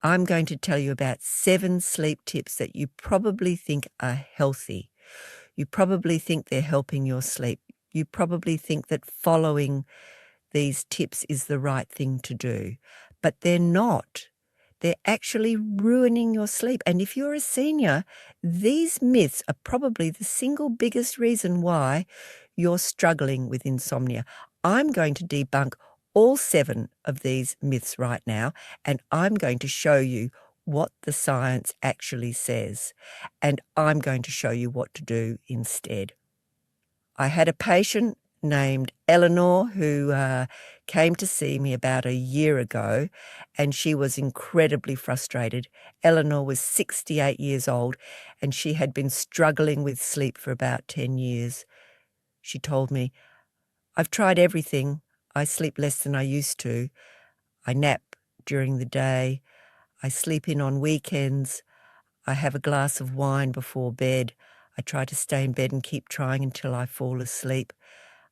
I'm going to tell you about 7 sleep tips that you probably think are healthy. You probably think they're helping your sleep. You probably think that following these tips is the right thing to do, but they're not. They're actually ruining your sleep. And if you're a senior, these myths are probably the single biggest reason why you're struggling with insomnia. I'm going to debunk all 7 of these myths right now, and I'm going to show you what the science actually says, and I'm going to show you what to do instead. I had a patient named Eleanor who came to see me about a year ago, and she was incredibly frustrated. Eleanor was 68 years old, and she had been struggling with sleep for about 10 years. She told me, "I've tried everything. I sleep less than I used to. I nap during the day. I sleep in on weekends. I have a glass of wine before bed. I try to stay in bed and keep trying until I fall asleep.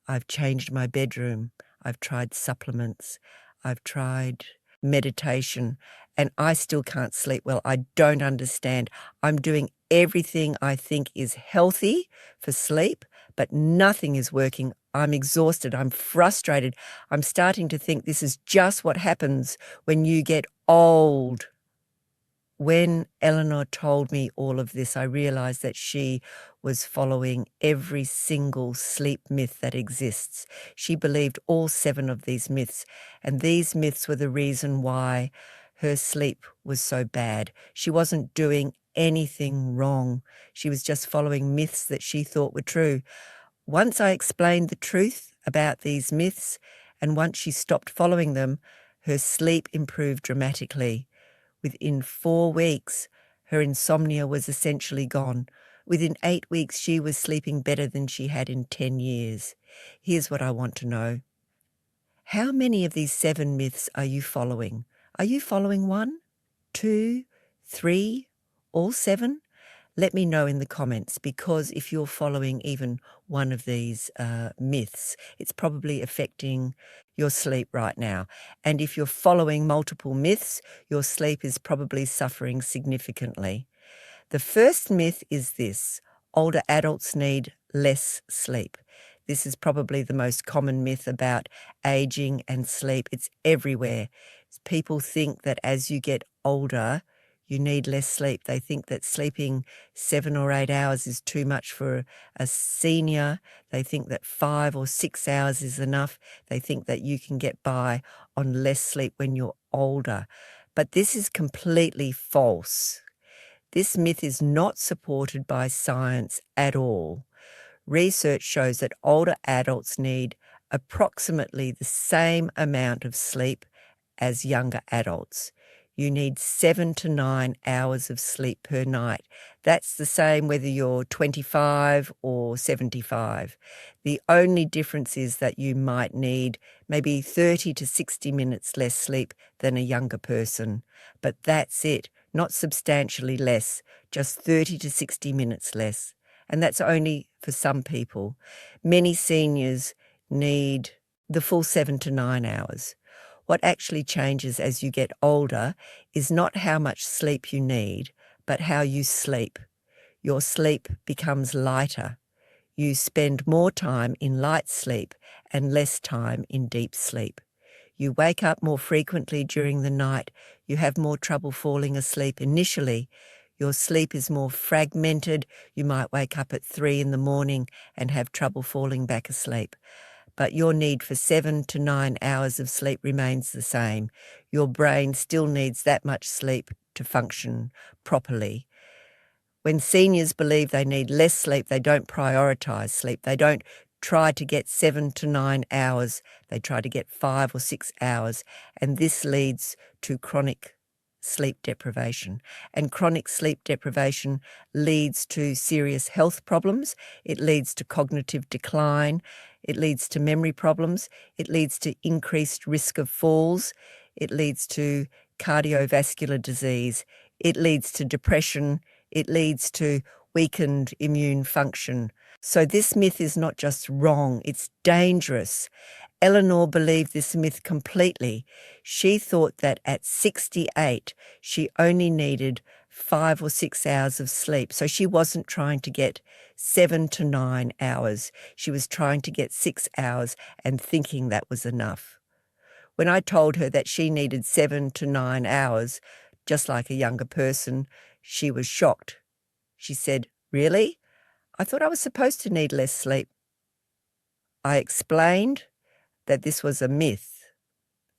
I've changed my bedroom. I've tried supplements. I've tried meditation, and I still can't sleep well. I don't understand. I'm doing everything I think is healthy for sleep, but nothing is working. I'm exhausted. I'm frustrated. I'm starting to think this is just what happens when you get old." When Eleanor told me all of this, I realized that she was following every single sleep myth that exists. She believed all 7 of these myths, and these myths were the reason why her sleep was so bad. She wasn't doing anything wrong. She was just following myths that she thought were true. Once I explained the truth about these myths, and once she stopped following them, her sleep improved dramatically. Within 4 weeks, her insomnia was essentially gone. Within 8 weeks, she was sleeping better than she had in 10 years. Here's what I want to know. How many of these 7 myths are you following? Are you following 1, 2, 3, all 7? Let me know in the comments, because if you're following even one of these myths, it's probably affecting your sleep right now. And if you're following multiple myths, your sleep is probably suffering significantly. The first myth is this: older adults need less sleep. This is probably the most common myth about aging and sleep. It's everywhere. People think that as you get older, you need less sleep. They think that sleeping 7 or 8 hours is too much for a senior. They think that 5 or 6 hours is enough. They think that you can get by on less sleep when you're older. But this is completely false. This myth is not supported by science at all. Research shows that older adults need approximately the same amount of sleep as younger adults. You need 7 to 9 hours of sleep per night. That's the same whether you're 25 or 75. The only difference is that you might need maybe 30 to 60 minutes less sleep than a younger person. But that's it, not substantially less, just 30 to 60 minutes less. And that's only for some people. Many seniors need the full 7 to 9 hours. What actually changes as you get older is not how much sleep you need, but how you sleep. Your sleep becomes lighter. You spend more time in light sleep and less time in deep sleep. You wake up more frequently during the night. You have more trouble falling asleep initially. Your sleep is more fragmented. You might wake up at 3 in the morning and have trouble falling back asleep. But your need for 7 to 9 hours of sleep remains the same. Your brain still needs that much sleep to function properly. When seniors believe they need less sleep, they don't prioritize sleep. They don't try to get 7 to 9 hours. They try to get 5 or 6 hours. And this leads to chronic sleep deprivation. And chronic sleep deprivation leads to serious health problems. It leads to cognitive decline. It leads to memory problems. It leads to increased risk of falls. It leads to cardiovascular disease. It leads to depression. It leads to weakened immune function. So this myth is not just wrong, it's dangerous. Eleanor believed this myth completely. She thought that at 68, she only needed 5 or 6 hours of sleep. So she wasn't trying to get 7 to 9 hours. She was trying to get 6 hours and thinking that was enough. When I told her that she needed 7 to 9 hours, just like a younger person, she was shocked. She said, "Really? I thought I was supposed to need less sleep." I explained that this was a myth,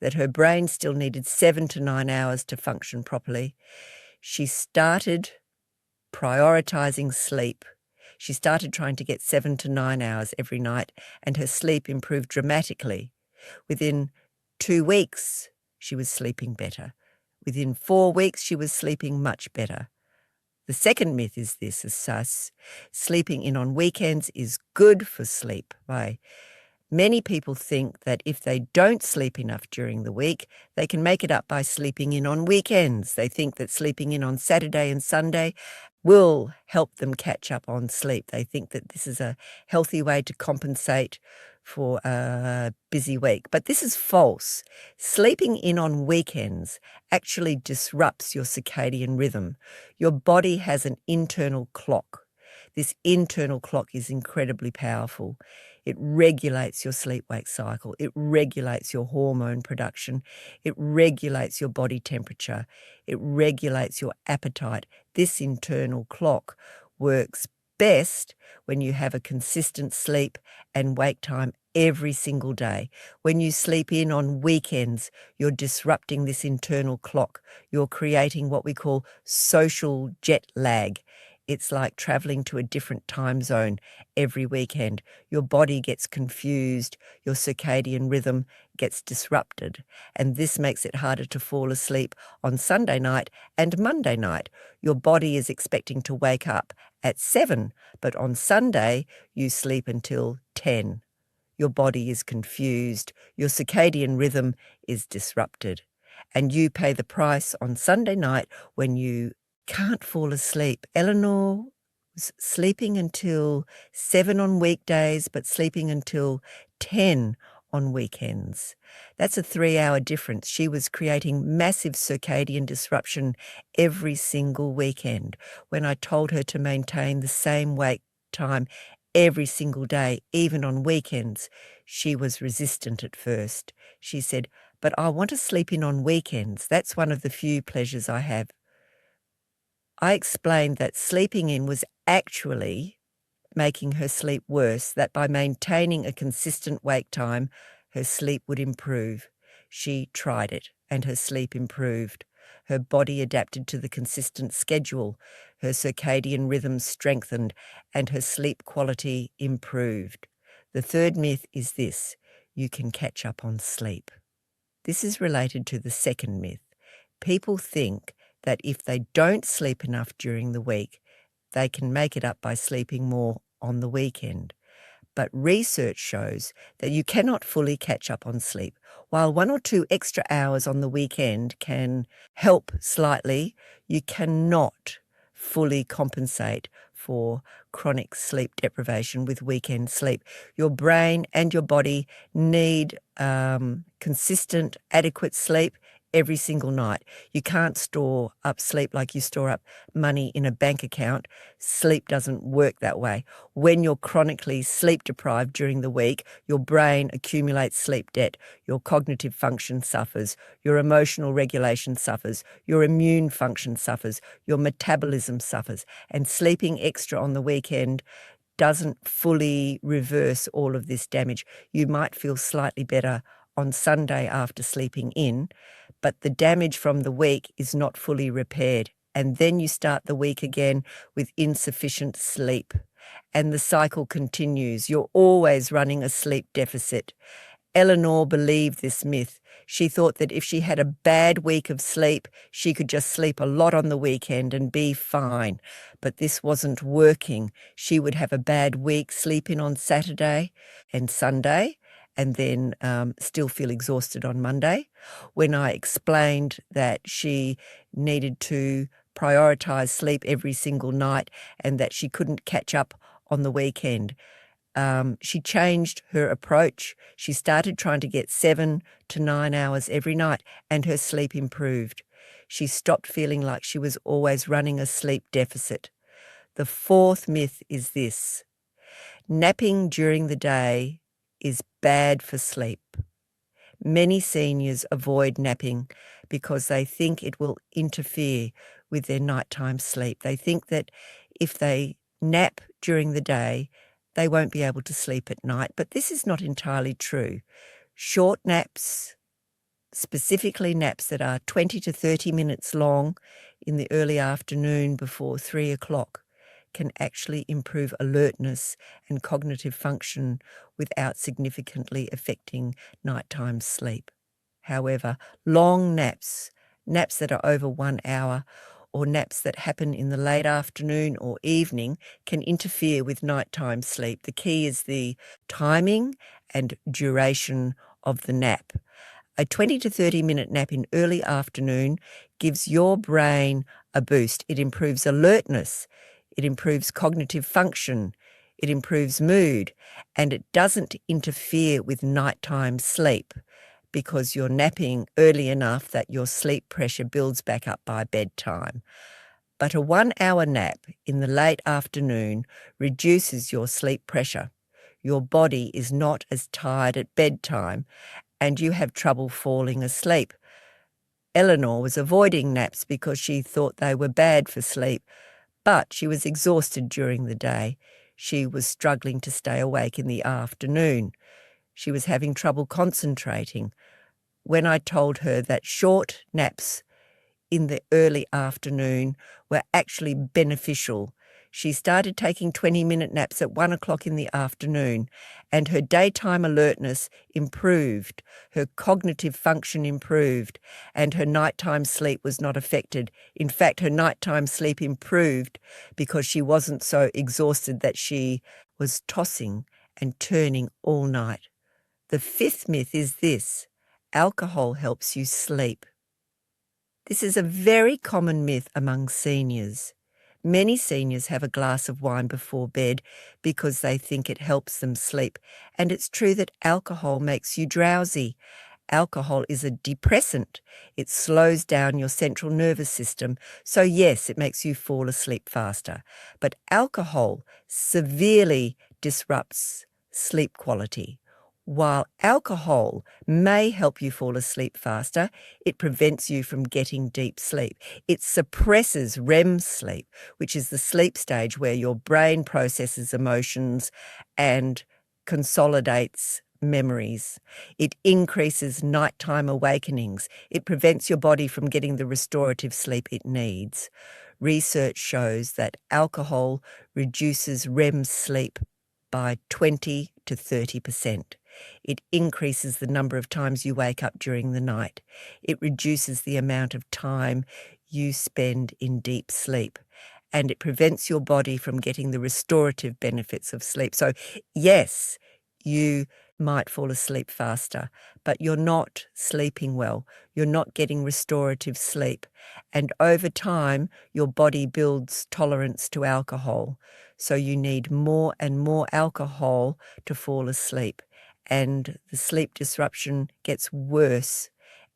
that her brain still needed 7 to 9 hours to function properly. She started prioritizing sleep. She started trying to get 7 to 9 hours every night, and her sleep improved dramatically. Within 2 weeks, she was sleeping better. Within 4 weeks, she was sleeping much better. The second myth is this, is sus. Sleeping in on weekends is good for sleep. Many people think that if they don't sleep enough during the week, they can make it up by sleeping in on weekends. They think that sleeping in on Saturday and Sunday will help them catch up on sleep. They think that this is a healthy way to compensate for a busy week. But this is false. Sleeping in on weekends actually disrupts your circadian rhythm. Your body has an internal clock. This internal clock is incredibly powerful. It regulates your sleep-wake cycle. It regulates your hormone production. It regulates your body temperature. It regulates your appetite. This internal clock works best when you have a consistent sleep and wake time every single day. When you sleep in on weekends, you're disrupting this internal clock. You're creating what we call social jet lag. It's like traveling to a different time zone every weekend. Your body gets confused, your circadian rhythm gets disrupted, and this makes it harder to fall asleep on Sunday night and Monday night. Your body is expecting to wake up at 7, but on Sunday you sleep until 10. Your body is confused, your circadian rhythm is disrupted, and you pay the price on Sunday night when you can't fall asleep. Eleanor was sleeping until 7 on weekdays, but sleeping until 10 on weekends. That's a 3-hour difference. She was creating massive circadian disruption every single weekend. When I told her to maintain the same wake time every single day, even on weekends, she was resistant at first. She said, "But I want to sleep in on weekends. That's one of the few pleasures I have." I explained that sleeping in was actually making her sleep worse, that by maintaining a consistent wake time, her sleep would improve. She tried it, and her sleep improved. Her body adapted to the consistent schedule, her circadian rhythm strengthened, and her sleep quality improved. The third myth is this: you can catch up on sleep. This is related to the second myth. People think that if they don't sleep enough during the week, they can make it up by sleeping more on the weekend. But research shows that you cannot fully catch up on sleep. While 1 or 2 extra hours on the weekend can help slightly, you cannot fully compensate for chronic sleep deprivation with weekend sleep. Your brain and your body need consistent, adequate sleep every single night. You can't store up sleep like you store up money in a bank account. Sleep doesn't work that way. When you're chronically sleep deprived during the week, your brain accumulates sleep debt. Your cognitive function suffers. Your emotional regulation suffers. Your immune function suffers. Your metabolism suffers. And sleeping extra on the weekend doesn't fully reverse all of this damage. You might feel slightly better on Sunday after sleeping in, but the damage from the week is not fully repaired. And then you start the week again with insufficient sleep. And the cycle continues. You're always running a sleep deficit. Eleanor believed this myth. She thought that if she had a bad week of sleep, she could just sleep a lot on the weekend and be fine. But this wasn't working. She would have a bad week, sleep in on Saturday and Sunday, and then still feel exhausted on Monday. When I explained that she needed to prioritize sleep every single night and that she couldn't catch up on the weekend, She changed her approach. She started trying to get 7 to 9 hours every night, and her sleep improved. She stopped feeling like she was always running a sleep deficit. The fourth myth is this: napping during the day is bad for sleep. Many seniors avoid napping because they think it will interfere with their nighttime sleep. They think that if they nap during the day, they won't be able to sleep at night, but this is not entirely true. Short naps, specifically naps that are 20 to 30 minutes long in the early afternoon before 3 o'clock, can actually improve alertness and cognitive function without significantly affecting nighttime sleep. However, long naps, naps that are over 1 hour, or naps that happen in the late afternoon or evening can interfere with nighttime sleep. The key is the timing and duration of the nap. A 20 to 30-minute nap in early afternoon gives your brain a boost. It improves alertness, it improves cognitive function, it improves mood, and it doesn't interfere with nighttime sleep because you're napping early enough that your sleep pressure builds back up by bedtime. But a 1 hour nap in the late afternoon reduces your sleep pressure. Your body is not as tired at bedtime, and you have trouble falling asleep. Eleanor was avoiding naps because she thought they were bad for sleep, but she was exhausted during the day. She was struggling to stay awake in the afternoon. She was having trouble concentrating. When I told her that short naps in the early afternoon were actually beneficial, she started taking 20-minute naps at 1 o'clock in the afternoon, and her daytime alertness improved, her cognitive function improved, and her nighttime sleep was not affected. In fact, her nighttime sleep improved because she wasn't so exhausted that she was tossing and turning all night. The fifth myth is this: alcohol helps you sleep. This is a very common myth among seniors. Many seniors have a glass of wine before bed because they think it helps them sleep, and it's true that alcohol makes you drowsy. Alcohol is a depressant. It slows down your central nervous system, so yes, it makes you fall asleep faster. But alcohol severely disrupts sleep quality. While alcohol may help you fall asleep faster, it prevents you from getting deep sleep. It suppresses REM sleep, which is the sleep stage where your brain processes emotions and consolidates memories. It increases nighttime awakenings. It prevents your body from getting the restorative sleep it needs. Research shows that alcohol reduces REM sleep by 20 to 30%. It increases the number of times you wake up during the night. It reduces the amount of time you spend in deep sleep. And it prevents your body from getting the restorative benefits of sleep. So, yes, you might fall asleep faster, but you're not sleeping well. You're not getting restorative sleep. And over time, your body builds tolerance to alcohol. So you need more and more alcohol to fall asleep. And the sleep disruption gets worse.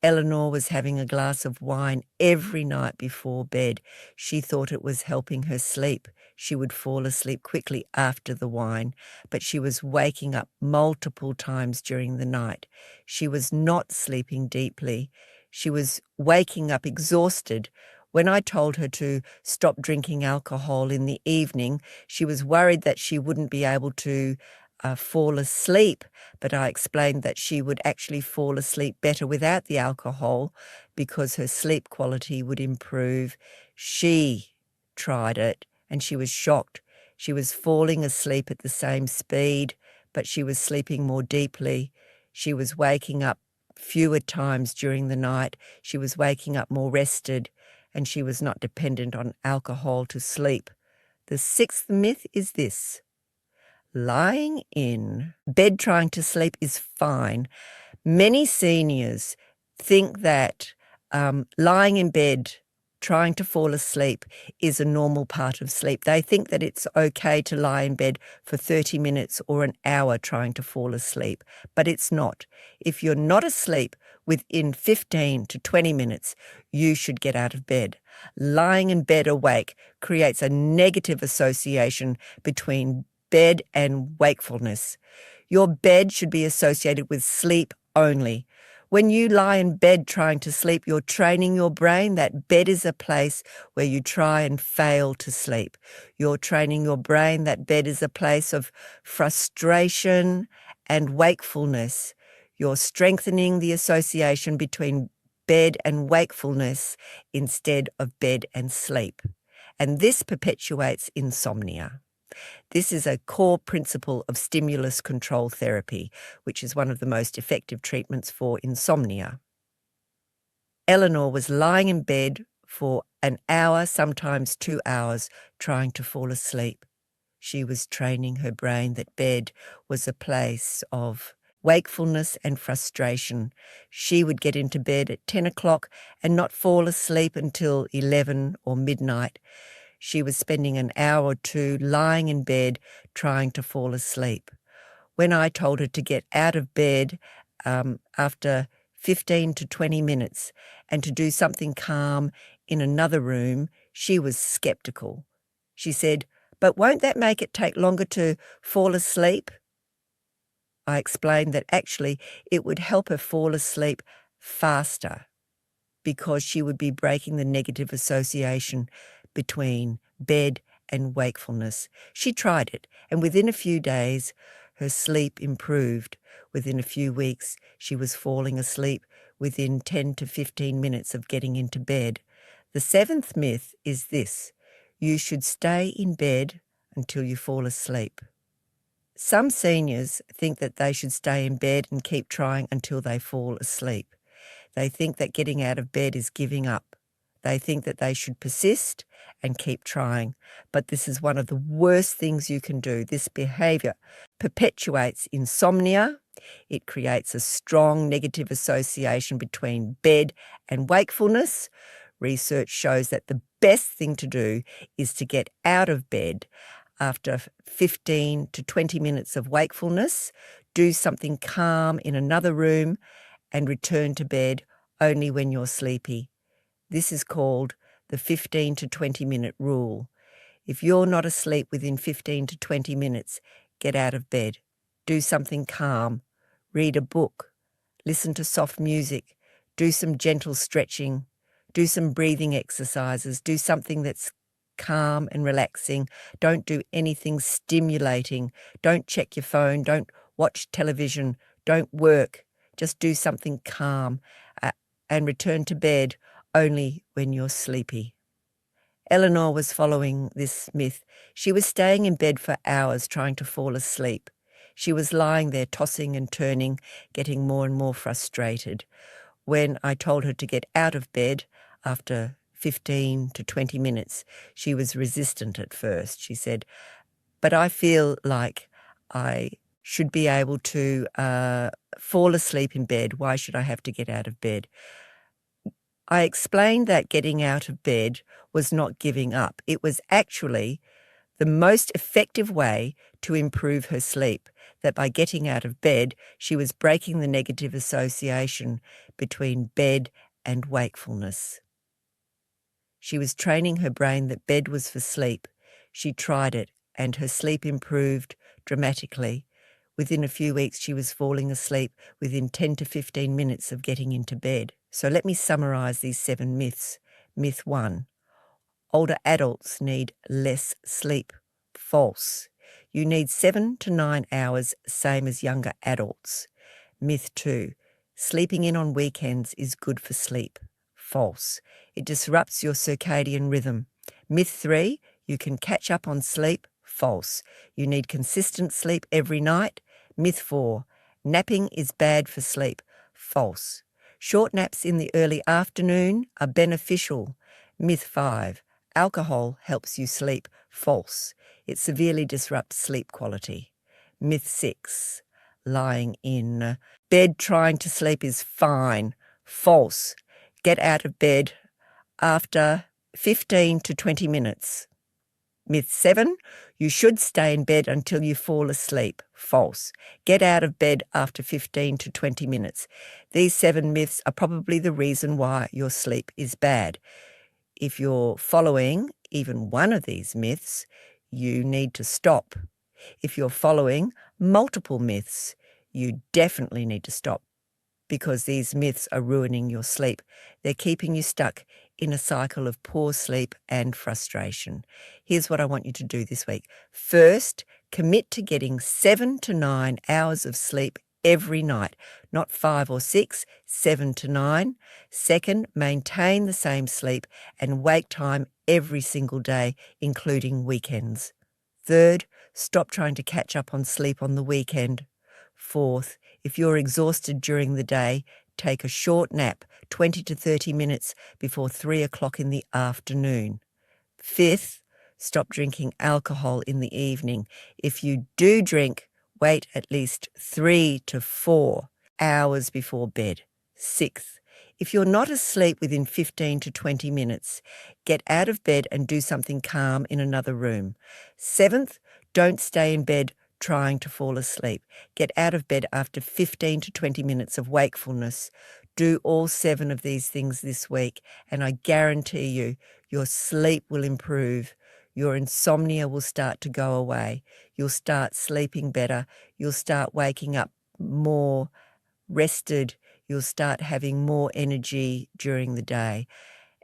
Eleanor was having a glass of wine every night before bed. She thought it was helping her sleep. She would fall asleep quickly after the wine, but she was waking up multiple times during the night. She was not sleeping deeply. She was waking up exhausted. When I told her to stop drinking alcohol in the evening, she was worried that she wouldn't be able to fall asleep, but I explained that she would actually fall asleep better without the alcohol because her sleep quality would improve. She tried it and she was shocked. She was falling asleep at the same speed, but she was sleeping more deeply. She was waking up fewer times during the night. She was waking up more rested, and she was not dependent on alcohol to sleep. The sixth myth is this: lying in bed trying to sleep is fine. Many seniors think that lying in bed trying to fall asleep is a normal part of sleep. They think that it's okay to lie in bed for 30 minutes or an hour trying to fall asleep, but it's not. If you're not asleep within 15 to 20 minutes, you should get out of bed. Lying in bed awake creates a negative association between bed and wakefulness. Your bed should be associated with sleep only. When you lie in bed trying to sleep, you're training your brain that bed is a place where you try and fail to sleep. You're training your brain that bed is a place of frustration and wakefulness. You're strengthening the association between bed and wakefulness instead of bed and sleep. And this perpetuates insomnia. This is a core principle of stimulus control therapy, which is one of the most effective treatments for insomnia. Eleanor was lying in bed for an hour, sometimes 2 hours, trying to fall asleep. She was training her brain that bed was a place of wakefulness and frustration. She would get into bed at 10 o'clock and not fall asleep until 11 or midnight. She was spending an hour or two lying in bed trying to fall asleep. When I told her to get out of bed after 15 to 20 minutes and to do something calm in another room, she was skeptical. She said, "But won't that make it take longer to fall asleep?" I explained that actually it would help her fall asleep faster because she would be breaking the negative association between bed and wakefulness. She tried it, and within a few days, her sleep improved. Within a few weeks, she was falling asleep within 10 to 15 minutes of getting into bed. The seventh myth is this: you should stay in bed until you fall asleep. Some seniors think that they should stay in bed and keep trying until they fall asleep. They think that getting out of bed is giving up. They think that they should persist and keep trying. But this is one of the worst things you can do. This behavior perpetuates insomnia. It creates a strong negative association between bed and wakefulness. Research shows that the best thing to do is to get out of bed after 15 to 20 minutes of wakefulness, do something calm in another room, and return to bed only when you're sleepy. This is called the 15 to 20 minute rule. If you're not asleep within 15 to 20 minutes, get out of bed. Do something calm. Read a book. Listen to soft music. Do some gentle stretching. Do some breathing exercises. Do something that's calm and relaxing. Don't do anything stimulating. Don't check your phone. Don't watch television. Don't work. Just do something calm and return to bed only when you're sleepy. Eleanor was following this myth. She was staying in bed for hours trying to fall asleep. She was lying there tossing and turning, getting more and more frustrated. When I told her to get out of bed after 15 to 20 minutes, she was resistant at first. She said, "But I feel like I should be able to fall asleep in bed. Why should I have to get out of bed?" I explained that getting out of bed was not giving up. It was actually the most effective way to improve her sleep, that by getting out of bed, she was breaking the negative association between bed and wakefulness. She was training her brain that bed was for sleep. She tried it, and her sleep improved dramatically. Within a few weeks, she was falling asleep within 10 to 15 minutes of getting into bed. So let me summarize these 7 myths. Myth 1, older adults need less sleep. False. You need 7 to 9 hours, same as younger adults. Myth 2, sleeping in on weekends is good for sleep. False. It disrupts your circadian rhythm. Myth 3, you can catch up on sleep. False. You need consistent sleep every night. Myth 4, napping is bad for sleep. False. Short naps in the early afternoon are beneficial. Myth 5, alcohol helps you sleep. False. It severely disrupts sleep quality. Myth 6, lying in bed trying to sleep is fine. False. Get out of bed after 15 to 20 minutes. Myth 7, you should stay in bed until you fall asleep. False. Get out of bed after 15 to 20 minutes. These 7 myths are probably the reason why your sleep is bad. If you're following even one of these myths, you need to stop. If you're following multiple myths, you definitely need to stop, because these myths are ruining your sleep. They're keeping you stuck in a cycle of poor sleep and frustration. Here's what I want you to do this week. First, commit to getting 7 to 9 hours of sleep every night, not 5 or 6, 7 to 9. Second, maintain the same sleep and wake time every single day, including weekends. Third, stop trying to catch up on sleep on the weekend. Fourth, if you're exhausted during the day, take a short nap, 20 to 30 minutes before 3 o'clock in the afternoon. Fifth, stop drinking alcohol in the evening. If you do drink, wait at least 3 to 4 hours before bed. Sixth, if you're not asleep within 15 to 20 minutes, get out of bed and do something calm in another room. Seventh, don't stay in bed trying to fall asleep. Get out of bed after 15 to 20 minutes of wakefulness. Do all 7 of these things this week, and I guarantee you, your sleep will improve. Your insomnia will start to go away. You'll start sleeping better. You'll start waking up more rested. You'll start having more energy during the day.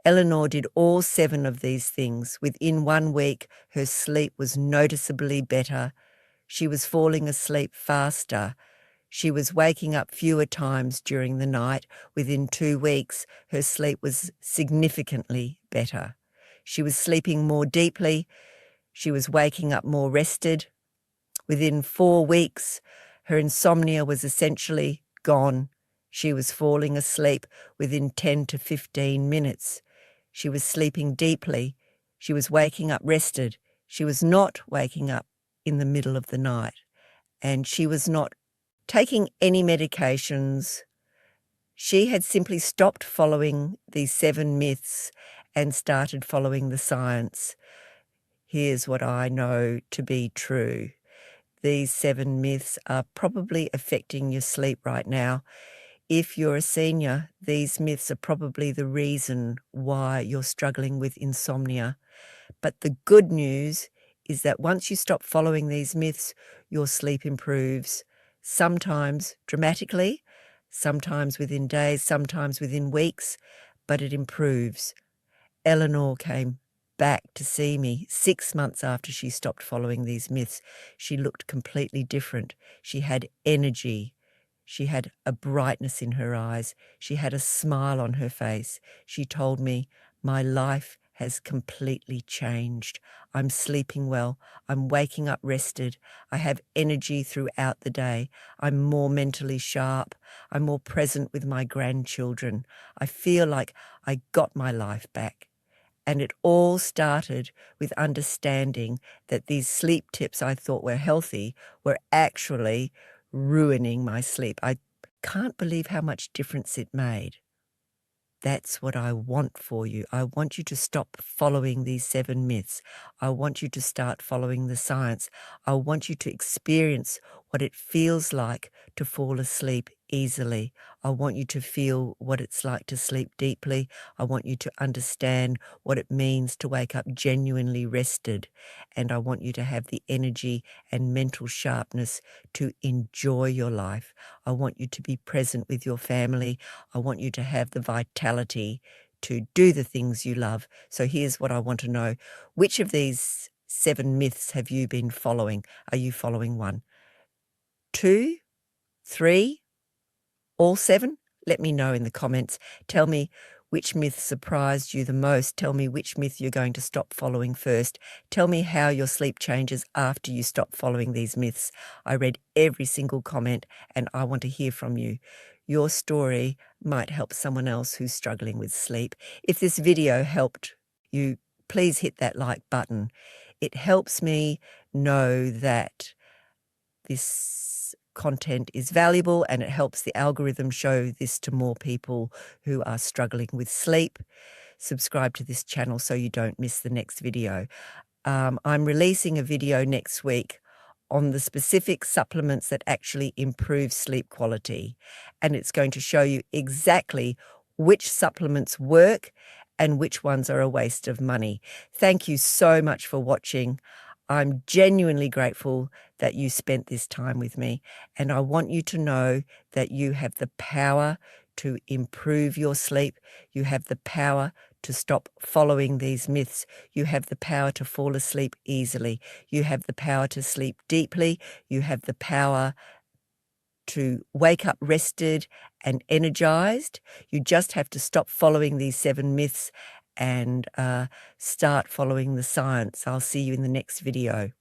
Eleanor did all 7 of these things. Within 1 week, her sleep was noticeably better. She was falling asleep faster. She was waking up fewer times during the night. Within 2 weeks, her sleep was significantly better. She was sleeping more deeply. She was waking up more rested. Within 4 weeks, her insomnia was essentially gone. She was falling asleep within 10 to 15 minutes. She was sleeping deeply. She was waking up rested. She was not waking up in the middle of the night. And she was not taking any medications. She had simply stopped following these 7 myths and started following the science. Here's what I know to be true. These 7 myths are probably affecting your sleep right now. If you're a senior, these myths are probably the reason why you're struggling with insomnia. But the good news is that once you stop following these myths, your sleep improves, sometimes dramatically, sometimes within days, sometimes within weeks, but it improves. Eleanor came back to see me 6 months after she stopped following these myths. She looked completely different. She had energy. She had a brightness in her eyes. She had a smile on her face. She told me, "My life has completely changed. I'm sleeping well. I'm waking up rested. I have energy throughout the day. I'm more mentally sharp. I'm more present with my grandchildren. I feel like I got my life back." And it all started with understanding that these sleep tips I thought were healthy were actually ruining my sleep. I can't believe how much difference it made. That's what I want for you. I want you to stop following these 7 myths. I want you to start following the science. I want you to experience what it feels like to fall asleep easily. I want you to feel what it's like to sleep deeply. I want you to understand what it means to wake up genuinely rested. And I want you to have the energy and mental sharpness to enjoy your life. I want you to be present with your family. I want you to have the vitality to do the things you love. So here's what I want to know. Which of these 7 myths have you been following? Are you following 1, 2, 3, all 7? Let me know in the comments. Tell me which myth surprised you the most. Tell me which myth you're going to stop following first. Tell me how your sleep changes after you stop following these myths. I read every single comment and I want to hear from you. Your story might help someone else who's struggling with sleep. If this video helped you, please hit that like button. It helps me know that this content is valuable and it helps the algorithm show this to more people who are struggling with sleep. subscribe to this channel so you don't miss the next video. I'm releasing a video next week on the specific supplements that actually improve sleep quality, and it's going to show you exactly which supplements work and which ones are a waste of money. Thank you so much for watching. I'm genuinely grateful that you spent this time with me, and I want you to know that you have the power to improve your sleep. You have the power to stop following these myths. You have the power to fall asleep easily. You have the power to sleep deeply. You have the power to wake up rested and energized. You just have to stop following these 7 myths and start following the science. I'll see you in the next video.